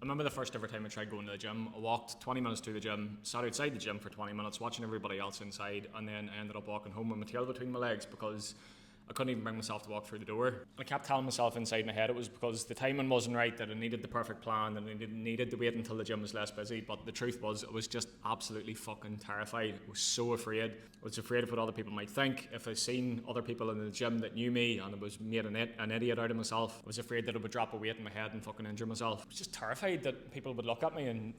remember the first ever time I tried going to the gym. I walked 20 minutes to the gym, sat outside the gym for 20 minutes watching everybody else inside, and then I ended up walking home with my tail between my legs because I couldn't even bring myself to walk through the door. I kept telling myself inside my head it was because the timing wasn't right, that I needed the perfect plan, and I needed to wait until the gym was less busy. But the truth was, I was just absolutely fucking terrified. I was so afraid. I was afraid of what other people might think. If I seen other people in the gym that knew me and I was made an idiot out of myself, I was afraid that I would drop a weight in my head and fucking injure myself. I was just terrified that people would look at me and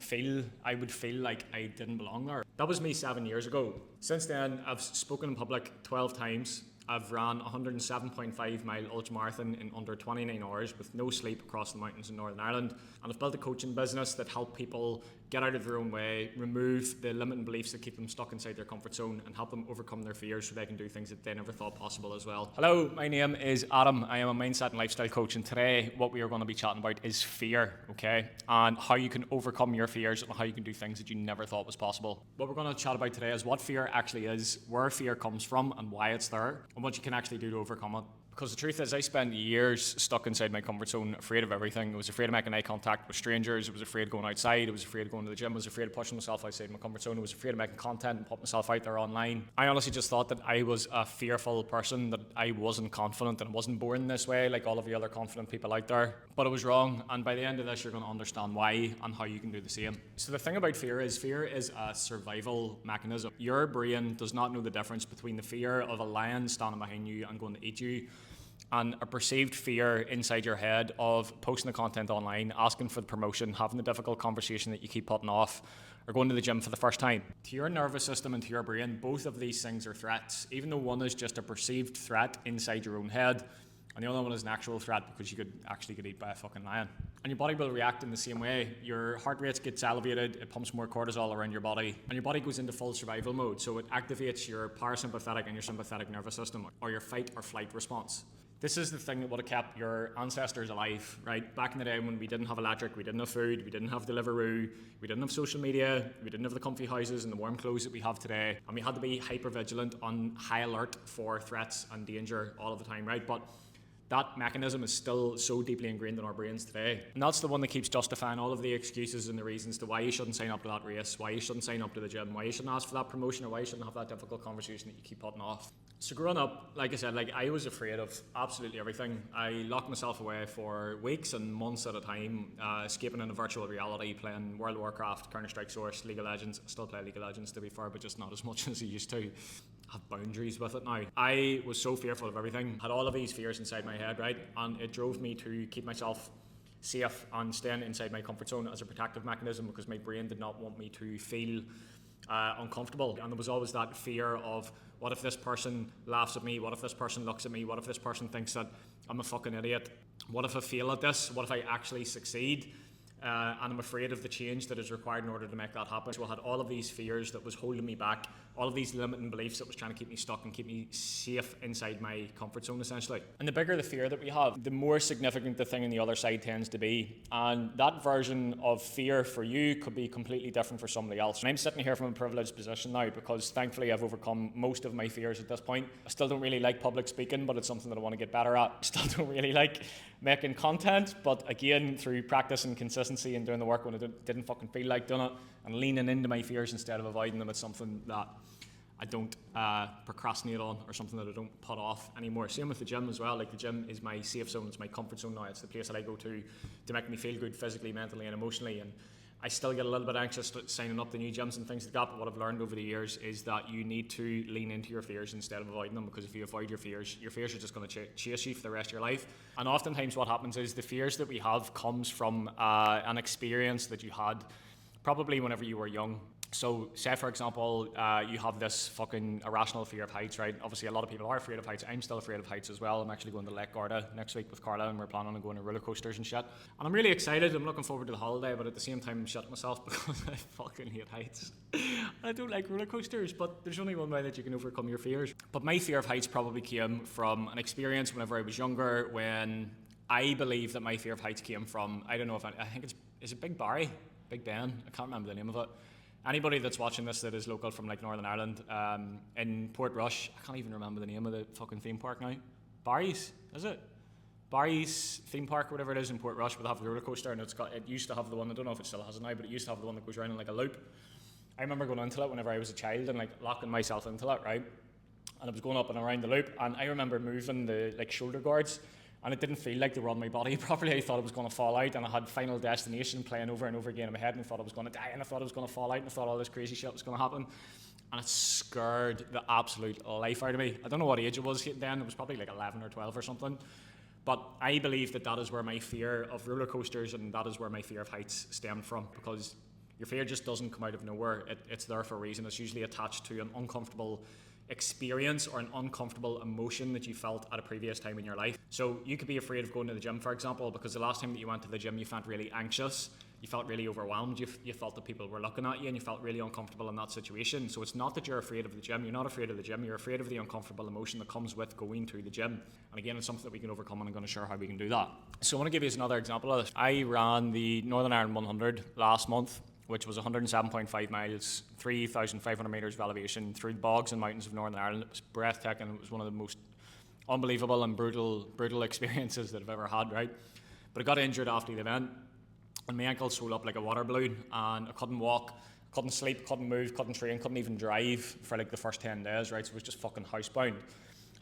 I would feel like I didn't belong there. That was me 7 years ago. Since then, I've spoken in public 12 times. I've ran a 107.5 mile ultramarathon in under 29 hours with no sleep across the mountains in Northern Ireland. And I've built a coaching business that helps people get out of their own way, remove the limiting beliefs that keep them stuck inside their comfort zone, and help them overcome their fears so they can do things that they never thought possible as well. Hello, my name is Adam. I am a mindset and lifestyle coach, and today what we are going to be chatting about is fear, okay? And how you can overcome your fears and how you can do things that you never thought was possible. What we're going to chat about today is what fear actually is, where fear comes from and why it's there, and what you can actually do to overcome it. Because the truth is, I spent years stuck inside my comfort zone, afraid of everything. I was afraid of making eye contact with strangers. I was afraid of going outside. I was afraid of going to the gym. I was afraid of pushing myself outside my comfort zone. I was afraid of making content and putting myself out there online. I honestly just thought that I was a fearful person, that I wasn't confident and wasn't born this way like all of the other confident people out there. But I was wrong, and by the end of this, you're going to understand why and how you can do the same. So the thing about fear is a survival mechanism. Your brain does not know the difference between the fear of a lion standing behind you and going to eat you, and a perceived fear inside your head of posting the content online, asking for the promotion, having the difficult conversation that you keep putting off, or going to the gym for the first time. To your nervous system and to your brain, both of these things are threats, even though one is just a perceived threat inside your own head, and the other one is an actual threat because you could actually get eaten by a fucking lion. And your body will react in the same way. Your heart rate gets elevated, it pumps more cortisol around your body, and your body goes into full survival mode, so it activates your parasympathetic and your sympathetic nervous system, or your fight or flight response. This is the thing that would have kept your ancestors alive, right? Back in the day when we didn't have electric, we didn't have food, we didn't have Deliveroo, we didn't have social media, we didn't have the comfy houses and the warm clothes that we have today, and we had to be hyper vigilant on high alert for threats and danger all of the time, right? But that mechanism is still so deeply ingrained in our brains today. And that's the one that keeps justifying all of the excuses and the reasons to why you shouldn't sign up to that race, why you shouldn't sign up to the gym, why you shouldn't ask for that promotion, or why you shouldn't have that difficult conversation that you keep putting off. So growing up, like I said, I was afraid of absolutely everything. I locked myself away for weeks and months at a time, escaping into virtual reality, playing World of Warcraft, Counter-Strike Source, League of Legends. I still play League of Legends, to be fair, but just not as much as I used to. Have boundaries with it now. I was so fearful of everything, had all of these fears inside my head, right? And it drove me to keep myself safe and staying inside my comfort zone as a protective mechanism, because my brain did not want me to feel uncomfortable. And there was always that fear of, what if this person laughs at me? What if this person looks at me? What if this person thinks that I'm a fucking idiot? What if I fail at this? What if I actually succeed? And I'm afraid of the change that is required in order to make that happen. So I had all of these fears that was holding me back, all of these limiting beliefs that was trying to keep me stuck and keep me safe inside my comfort zone, essentially. And the bigger the fear that we have, the more significant the thing on the other side tends to be. And that version of fear for you could be completely different for somebody else. And I'm sitting here from a privileged position now because thankfully I've overcome most of my fears at this point. I still don't really like public speaking, but it's something that I want to get better at. I still don't really like making content, but again, through practice and consistency and doing the work when I didn't fucking feel like doing it and leaning into my fears instead of avoiding them, it's something that I don't procrastinate on, or something that I don't put off anymore. Same with the gym as well. Like, the gym is my safe zone, it's my comfort zone now. It's the place that I go to make me feel good physically, mentally and emotionally. And I still get a little bit anxious signing up to new gyms and things like that, but what I've learned over the years is that you need to lean into your fears instead of avoiding them, because if you avoid your fears are just going to chase you for the rest of your life. And oftentimes what happens is the fears that we have comes from an experience that you had probably whenever you were young. So say, for example, you have this fucking irrational fear of heights, right? Obviously a lot of people are afraid of heights. I'm still afraid of heights as well. I'm actually going to Lake Garda next week with Carla, and we're planning on going to roller coasters and shit. And I'm really excited. I'm looking forward to the holiday, but at the same time I'm shitting myself because I fucking hate heights. I don't like roller coasters, but there's only one way that you can overcome your fears. But my fear of heights probably came from an experience whenever I was younger, when I believe that my fear of heights came from, I don't know if I think is it Big Barry? Big Ben? I can't remember the name of it. Anybody that's watching this that is local from like Northern Ireland, in Portrush, I can't even remember the name of the fucking theme park now. Barry's, is it? Barry's theme park or whatever it is in Portrush, where they have the roller coaster, and it used to have the one, I don't know if it still has it now, but it used to have the one that goes around in like a loop. I remember going into it whenever I was a child and like locking myself into it, right? And it was going up and around the loop, and I remember moving the like shoulder guards, and it didn't feel like they were on my body properly. I thought it was going to fall out, and I had Final Destination playing over and over again in my head, and I thought I was going to die, and I thought it was going to fall out, and I thought all this crazy shit was going to happen. And it scared the absolute life out of me. I don't know what age it was then. It was probably like 11 or 12 or something. But I believe that is where my fear of roller coasters and that is where my fear of heights stemmed from, because your fear just doesn't come out of nowhere. It's there for a reason. It's usually attached to an uncomfortable experience or an uncomfortable emotion that you felt at a previous time in your life. So you could be afraid of going to the gym, for example, because the last time that you went to the gym you felt really anxious, you felt really overwhelmed, you felt that people were looking at you, and you felt really uncomfortable in that situation. So it's not that you're afraid of the gym, you're not afraid of the gym, you're afraid of the uncomfortable emotion that comes with going to the gym. And again, it's something that we can overcome, and I'm going to share how we can do that. So I want to give you another example of this. I ran the Northern Ireland 100 last month, which was 107.5 miles, 3,500 metres of elevation through the bogs and mountains of Northern Ireland. It was breathtaking. It was one of the most unbelievable and brutal experiences that I've ever had, right? But I got injured after the event, and my ankle swelled up like a water balloon, and I couldn't walk, couldn't sleep, couldn't move, couldn't train, couldn't even drive for like the first 10 days, right? So it was just fucking housebound.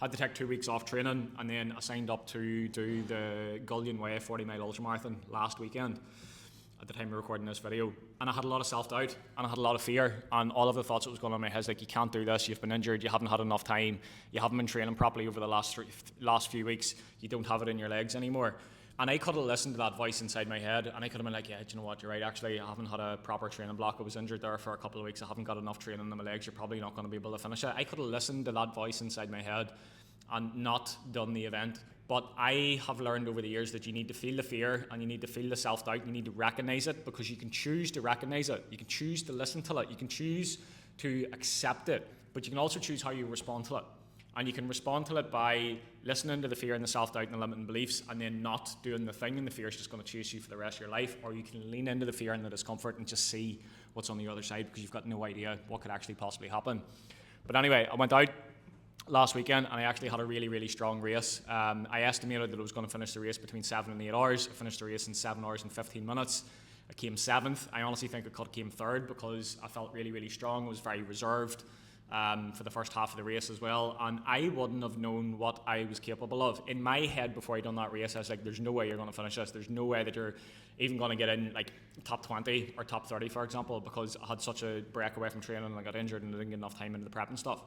Had to take 2 weeks off training, and then I signed up to do the Gullion Way 40-mile ultramarathon last weekend at the time of recording this video. And I had a lot of self-doubt, and I had a lot of fear, and all of the thoughts that was going on in my head, like, you can't do this, you've been injured, you haven't had enough time, you haven't been training properly over the last few weeks, you don't have it in your legs anymore. And I could have listened to that voice inside my head, and I could have been like, yeah, do you know what, you're right, actually, I haven't had a proper training block, I was injured there for a couple of weeks, I haven't got enough training in my legs, you're probably not going to be able to finish it. I could have listened to that voice inside my head and not done the event. But I have learned over the years that you need to feel the fear, and you need to feel the self-doubt, you need to recognize it, because you can choose to recognize it, you can choose to listen to it, you can choose to accept it, but you can also choose how you respond to it. And you can respond to it by listening to the fear and the self-doubt and the limiting beliefs, and then not doing the thing, and the fear is just going to chase you for the rest of your life. Or you can lean into the fear and the discomfort and just see what's on the other side, because you've got no idea what could actually possibly happen. But anyway, I went out last weekend, and I actually had a really strong race. I estimated that I was going to finish the race between 7 and 8 hours. I finished the race in 7 hours and 15 minutes. I came 7th. I honestly think I could have came 3rd, because I felt really strong. I was very reserved for the first half of the race as well, and I wouldn't have known what I was capable of. In my head, before I done that race, I was like, there's no way you're going to finish this, there's no way that you're even going to get in like top 20 or top 30, for example, because I had such a break away from training, and I got injured and I didn't get enough time into the prep and stuff.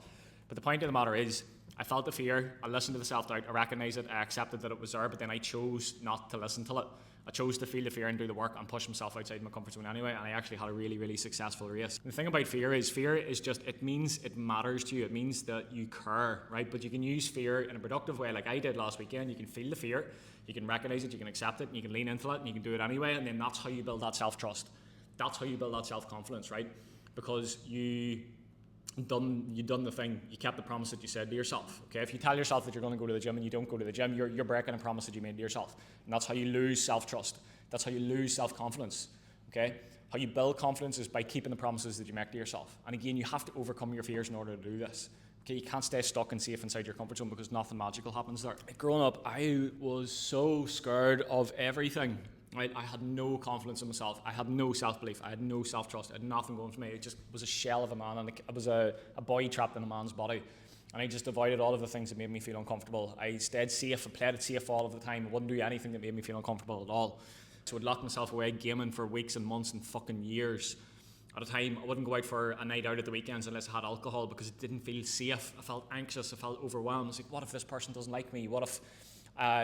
But the point of the matter is, I felt the fear, I listened to the self-doubt, I recognised it, I accepted that it was there, but then I chose not to listen to it. I chose to feel the fear and do the work and push myself outside my comfort zone anyway, and I actually had a really successful race. And the thing about fear is just, it means it matters to you, it means that you care, right? But you can use fear in a productive way, like I did last weekend. You can feel the fear, you can recognise it, you can accept it, and you can lean into it, and you can do it anyway, and then that's how you build that self-trust. That's how you build that self-confidence, right? Because you done the thing, you kept the promise that you said to yourself. Okay, if you tell yourself that you're going to go to the gym and you don't go to the gym, you're breaking a promise that you made to yourself, and that's how you lose self-trust. That's how you lose self-confidence. Okay, how you build confidence is by keeping the promises that you make to yourself. And again, you have to overcome your fears in order to do this. Okay, you can't stay stuck and safe inside your comfort zone, because nothing magical happens there. Growing up, I was so scared of everything. Right? I had no confidence in myself. I had no self-belief. I had no self-trust. I had nothing going for me. It just was a shell of a man, and I was a boy trapped in a man's body. And I just avoided all of the things that made me feel uncomfortable. I stayed safe. I played it safe all of the time. I wouldn't do anything that made me feel uncomfortable at all. So I'd lock myself away gaming for weeks and months and fucking years at a time. I wouldn't go out for a night out at the weekends unless I had alcohol, because it didn't feel safe. I felt anxious. I felt overwhelmed. I was like, what if this person doesn't like me? What if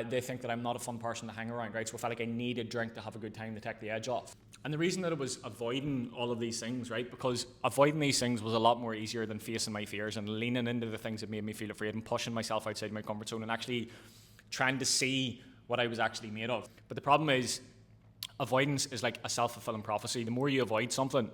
they think that I'm not a fun person to hang around, right? So I felt like I needed drink to have a good time, to take the edge off. And the reason that I was avoiding all of these things, right? Because avoiding these things was a lot more easier than facing my fears and leaning into the things that made me feel afraid and pushing myself outside my comfort zone and actually trying to see what I was actually made of. But the problem is, avoidance is like a self-fulfilling prophecy. The more you avoid something,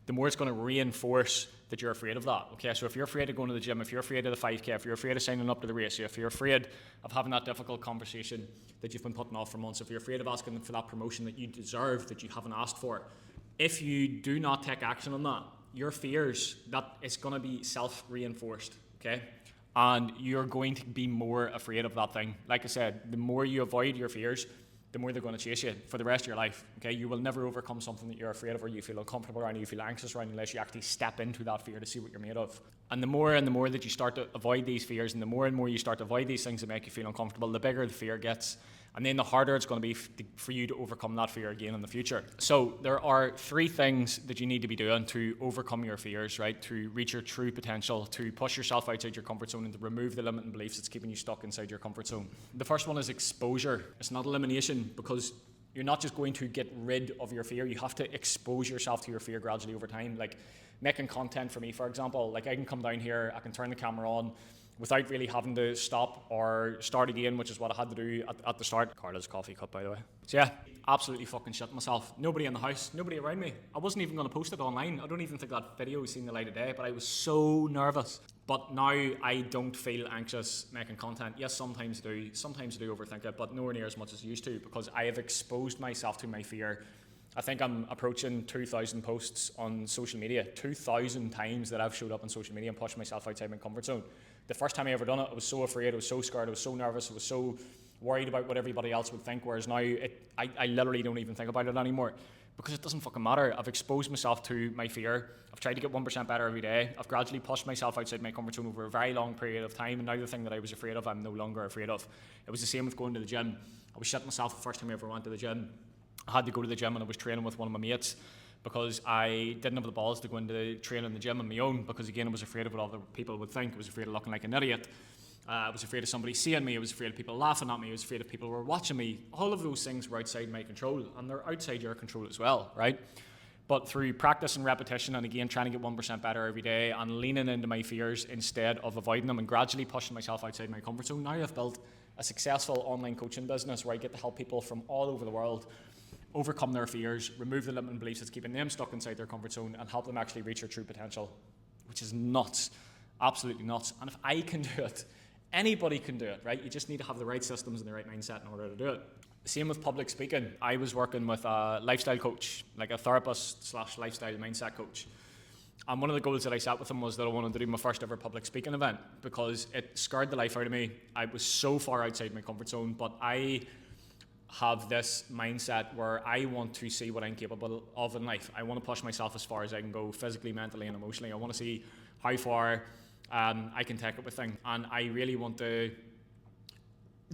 the more it's going to reinforce that you're afraid of that. Okay, so if you're afraid of going to the gym, if you're afraid of the 5K, if you're afraid of signing up to the race, if you're afraid of having that difficult conversation that you've been putting off for months, if you're afraid of asking for that promotion that you deserve, that you haven't asked for, if you do not take action on that, your fears, that it's going to be self-reinforced, okay? and you're going to be more afraid of that thing. Like I said, the more you avoid your fears, the more they're going to chase you for the rest of your life. Okay, you will never overcome something that you're afraid of, or you feel uncomfortable around, you feel anxious around, unless you actually step into that fear to see what you're made of. And the more that you start to avoid these fears, and the more you start to avoid these things that make you feel uncomfortable, the bigger the fear gets. And then the harder it's going to be for you to overcome that fear again in the future. So there are 3 things that you need to be doing to overcome your fears, right? To reach your true potential, to push yourself outside your comfort zone, and to remove the limiting beliefs that's keeping you stuck inside your comfort zone. The first one is exposure. It's not elimination, because you're not just going to get rid of your fear. You have to expose yourself to your fear gradually over time. Like making content for me, for example, like I can come down here, I can turn the camera on, without really having to stop or start again, which is what I had to do at the start. Carla's coffee cup, by the way. So yeah, absolutely fucking shit myself. Nobody in the house, nobody around me. I wasn't even going to post it online. I don't even think that video has seen the light of day, but I was so nervous. But now I don't feel anxious making content. Yes, sometimes I do overthink it, but nowhere near as much as I used to, because I have exposed myself to my fear. I think I'm approaching 2,000 posts on social media, 2,000 times that I've showed up on social media and pushed myself outside my comfort zone. The first time I ever done it, I was so afraid, I was so scared, I was so nervous, I was so worried about what everybody else would think, whereas now I literally don't even think about it anymore, because it doesn't fucking matter. I've exposed myself to my fear. I've tried to get 1% better every day. I've gradually pushed myself outside my comfort zone over a very long period of time, and now the thing that I was afraid of, I'm no longer afraid of. It was the same with going to the gym. I was shitting myself the first time I ever went to the gym. I had to go to the gym, and I was training with one of my mates, because I didn't have the balls to go into training in the gym on my own, because again I was afraid of what other people would think. I was afraid of looking like an idiot. I was afraid of somebody seeing me. I was afraid of people laughing at me. I was afraid of people were watching me. All of those things were outside my control, and they're outside your control as well, right? But through practice and repetition, and again trying to get 1% better every day, and leaning into my fears instead of avoiding them, and gradually pushing myself outside my comfort zone, now I've built a successful online coaching business where I get to help people from all over the world overcome their fears, remove the limiting beliefs that's keeping them stuck inside their comfort zone, and help them actually reach their true potential, which is nuts, absolutely nuts. And if I can do it, anybody can do it, right? You just need to have the right systems and the right mindset in order to do it. Same with public speaking. I was working with a lifestyle coach, like a therapist / lifestyle mindset coach. And one of the goals that I set with him was that I wanted to do my first ever public speaking event, because it scared the life out of me. I was so far outside my comfort zone, but I have this mindset where I want to see what I'm capable of in life. I want to push myself as far as I can go, physically, mentally, and emotionally. I want to see how far I can take it with things. And I really want to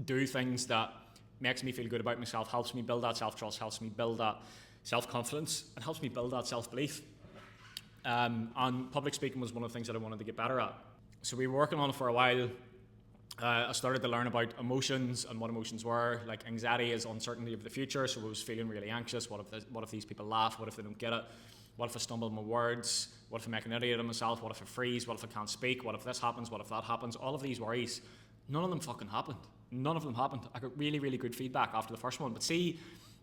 do things that makes me feel good about myself, helps me build that self-trust, helps me build that self-confidence, and helps me build that self-belief. And public speaking was one of the things that I wanted to get better at. So we were working on it for a while. I started to learn about emotions and what emotions were. Like anxiety is uncertainty of the future, so I was feeling really anxious. What if these people laugh? What if they don't get it? What if I stumble on my words? What if I make an idiot of myself? What if I freeze? What if I can't speak? What if this happens? What if that happens? All of these worries, none of them fucking happened. None of them happened. I got really, really good feedback after the first one. But see,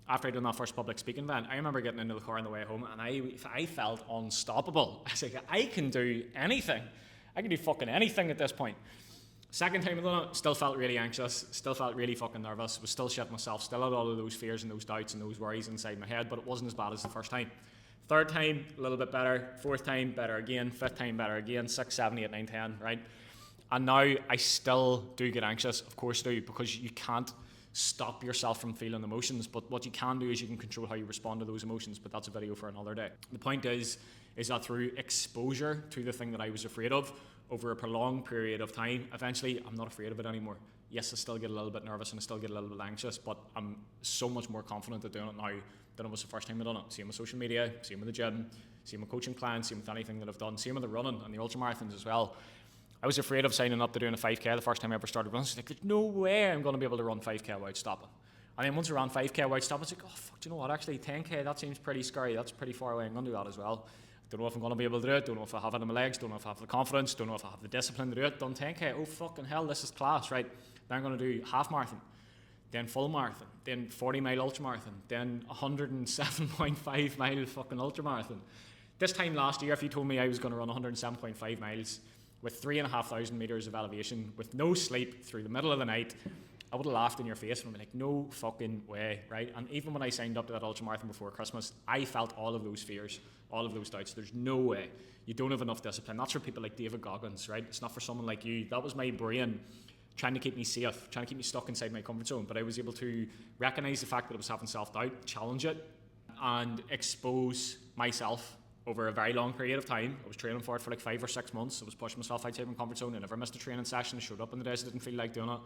after I'd done that first public speaking event, I remember getting into the car on the way home, and I felt unstoppable. I was like, I can do anything. I can do fucking anything at this point. Second time I done it, still felt really anxious, still felt really fucking nervous, was still shitting myself, still had all of those fears and those doubts and those worries inside my head, but it wasn't as bad as the first time. Third time, a little bit better. Fourth time, better again. Fifth time, better again. 6, 7, 8, 9, 10, right? And now I still do get anxious, of course I do, because you can't stop yourself from feeling emotions, but what you can do is you can control how you respond to those emotions, but that's a video for another day. The point is that through exposure to the thing that I was afraid of over a prolonged period of time, eventually I'm not afraid of it anymore. Yes, I still get a little bit nervous and I still get a little bit anxious, but I'm so much more confident at doing it now than it was the first time I done it. Same with social media, same with the gym, same with coaching clients, same with anything that I've done, same with the running and the ultramarathons as well. I was afraid of signing up to doing a 5K the first time I ever started running. I was like, there's no way I'm going to be able to run 5K without stopping. And then once I ran 5K without stopping, I was like, oh, fuck, do you know what? Actually, 10K, that seems pretty scary. That's pretty far away. I'm going to do that as well. Don't know if I'm going to be able to do it. Don't know if I have it in my legs. Don't know if I have the confidence. Don't know if I have the discipline to do it. Done 10K. Oh, fucking hell, this is class, right? Then I'm going to do half marathon, then full marathon, then 40-mile ultramarathon, then 107.5 mile fucking ultramarathon. This time last year, if you told me I was going to run 107.5 miles with 3,500 meters of elevation, with no sleep through the middle of the night, I would have laughed in your face and been like, no fucking way, right? And even when I signed up to that ultramarathon before Christmas, I felt all of those fears, all of those doubts. There's no way. You don't have enough discipline. That's for people like David Goggins, right? It's not for someone like you. That was my brain trying to keep me safe, trying to keep me stuck inside my comfort zone. But I was able to recognize the fact that I was having self-doubt, challenge it, and expose myself over a very long period of time. I was training for it for like 5 or 6 months. I was pushing myself outside my comfort zone. I never missed a training session. I showed up on the days I didn't feel like doing it.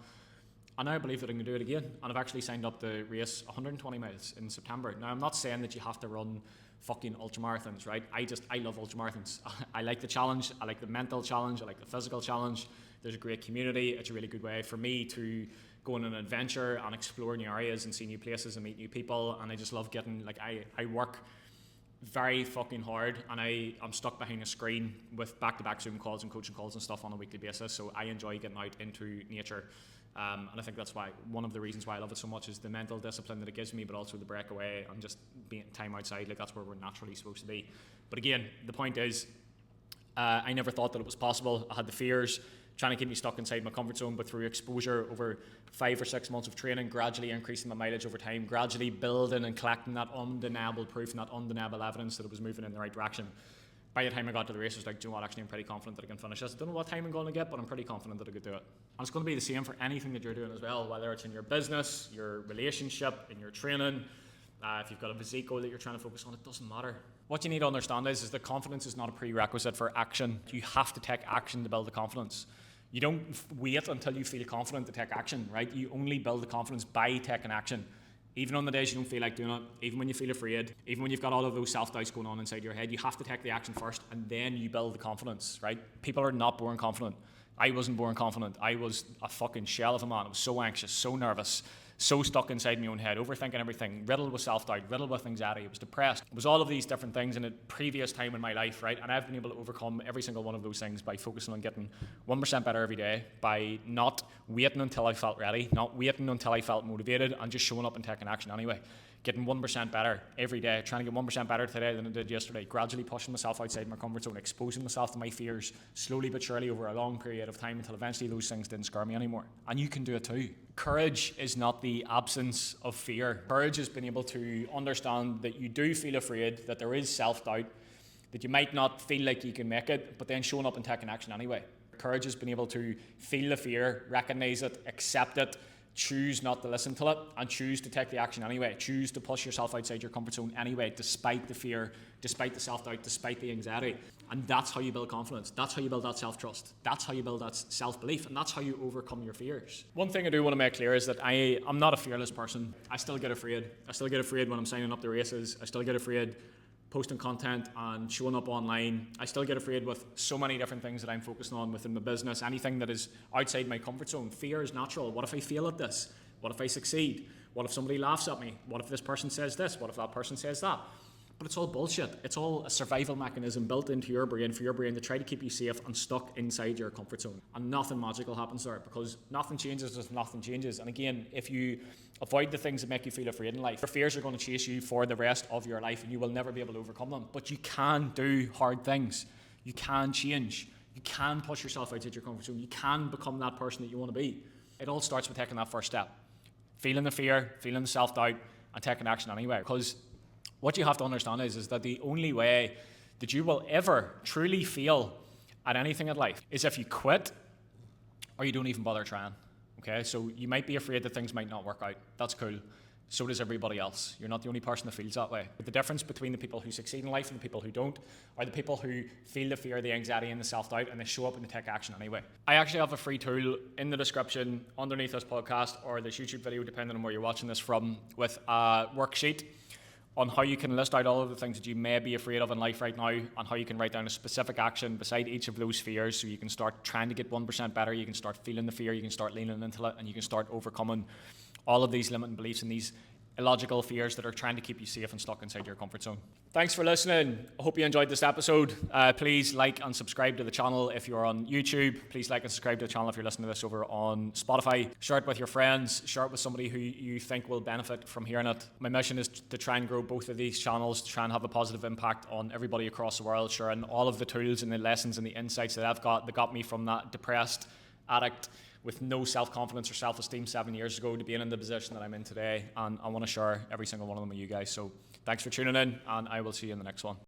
And now I believe that I can do it again. And I've actually signed up to race 120 miles in September. Now, I'm not saying that you have to run fucking ultramarathons, right? I love ultramarathons. I like the challenge. I like the mental challenge. I like the physical challenge. There's a great community. It's a really good way for me to go on an adventure and explore new areas and see new places and meet new people. And I just love getting, like, I work very fucking hard, and I'm stuck behind a screen with back-to-back Zoom calls and coaching calls and stuff on a weekly basis. So I enjoy getting out into nature. And I think that's why one of the reasons why I love it so much is the mental discipline that it gives me, but also the breakaway and just being time outside. Like, that's where we're naturally supposed to be. But again, the point is, I never thought that it was possible. I had the fears trying to keep me stuck inside my comfort zone, but through exposure over 5 or 6 months of training, gradually increasing my mileage over time, gradually building and collecting that undeniable proof and that undeniable evidence that it was moving in the right direction. By the time I got to the race, I was like, do you know what, actually I'm pretty confident that I can finish this. I don't know what time I'm going to get, but I'm pretty confident that I could do it. And it's going to be the same for anything that you're doing as well, whether it's in your business, your relationship, in your training, if you've got a physique goal that you're trying to focus on, it doesn't matter. What you need to understand is that confidence is not a prerequisite for action. You have to take action to build the confidence. You don't wait until you feel confident to take action, right? You only build the confidence by taking action. Even on the days you don't feel like doing it, even when you feel afraid, even when you've got all of those self-doubts going on inside your head, you have to take the action first, and then you build the confidence, right? People are not born confident. I wasn't born confident. I was a fucking shell of a man. I was so anxious, so nervous, so stuck inside my own head, overthinking everything, riddled with self-doubt, riddled with anxiety. I was depressed. It was all of these different things in a previous time in my life, right? And I've been able to overcome every single one of those things by focusing on getting 1% better every day, by not waiting until I felt ready, not waiting until I felt motivated, and just showing up and taking action anyway. Getting 1% better every day, trying to get 1% better today than I did yesterday, gradually pushing myself outside my comfort zone, exposing myself to my fears slowly but surely over a long period of time until eventually those things didn't scare me anymore. And you can do it too. Courage is not the absence of fear. Courage is being able to understand that you do feel afraid, that there is self-doubt, that you might not feel like you can make it, but then showing up and taking action anyway. Courage is being able to feel the fear, recognize it, accept it, choose not to listen to it, and choose to take the action anyway. Choose to push yourself outside your comfort zone anyway, despite the fear, despite the self-doubt, despite the anxiety. And that's how you build confidence. That's how you build that self-trust. That's how you build that self-belief. And that's how you overcome your fears. One thing I do want to make clear is that I'm not a fearless person. I still get afraid. I still get afraid when I'm signing up to races. I still get afraid posting content and showing up online. I still get afraid with so many different things that I'm focusing on within my business, anything that is outside my comfort zone. Fear is natural. What if I fail at this? What if I succeed? What if somebody laughs at me? What if this person says this? What if that person says that? But it's all bullshit. It's all a survival mechanism built into your brain for your brain to try to keep you safe and stuck inside your comfort zone. And nothing magical happens there, because nothing changes if nothing changes. And again, if you avoid the things that make you feel afraid in life, your fears are going to chase you for the rest of your life, and you will never be able to overcome them. But you can do hard things. You can change. You can push yourself outside your comfort zone. You can become that person that you want to be. It all starts with taking that first step. Feeling the fear, feeling the self-doubt, and taking action anyway. Because what you have to understand is that the only way that you will ever truly fail at anything in life is if you quit or you don't even bother trying. Okay, so you might be afraid that things might not work out. That's cool. So does everybody else. You're not the only person that feels that way. But the difference between the people who succeed in life and the people who don't are the people who feel the fear, the anxiety, and the self-doubt, and they show up and they take action anyway. I actually have a free tool in the description underneath this podcast or this YouTube video, depending on where you're watching this from, with a worksheet on how you can list out all of the things that you may be afraid of in life right now, and how you can write down a specific action beside each of those fears, so you can start trying to get 1% better, you can start feeling the fear, you can start leaning into it, and you can start overcoming all of these limiting beliefs and these illogical fears that are trying to keep you safe and stuck inside your comfort zone. Thanks for listening. I hope you enjoyed this episode. Please like and subscribe to the channel if you're on YouTube. Please like and subscribe to the channel if you're listening to this over on Spotify. Share it with your friends. Share it with somebody who you think will benefit from hearing it. My mission is to try and grow both of these channels, to try and have a positive impact on everybody across the world, sharing all of the tools and the lessons and the insights that I've got that got me from that depressed, addict with no self-confidence or self-esteem 7 years ago to being in the position that I'm in today, and I want to share every single one of them with you guys. So thanks for tuning in, and I will see you in the next one.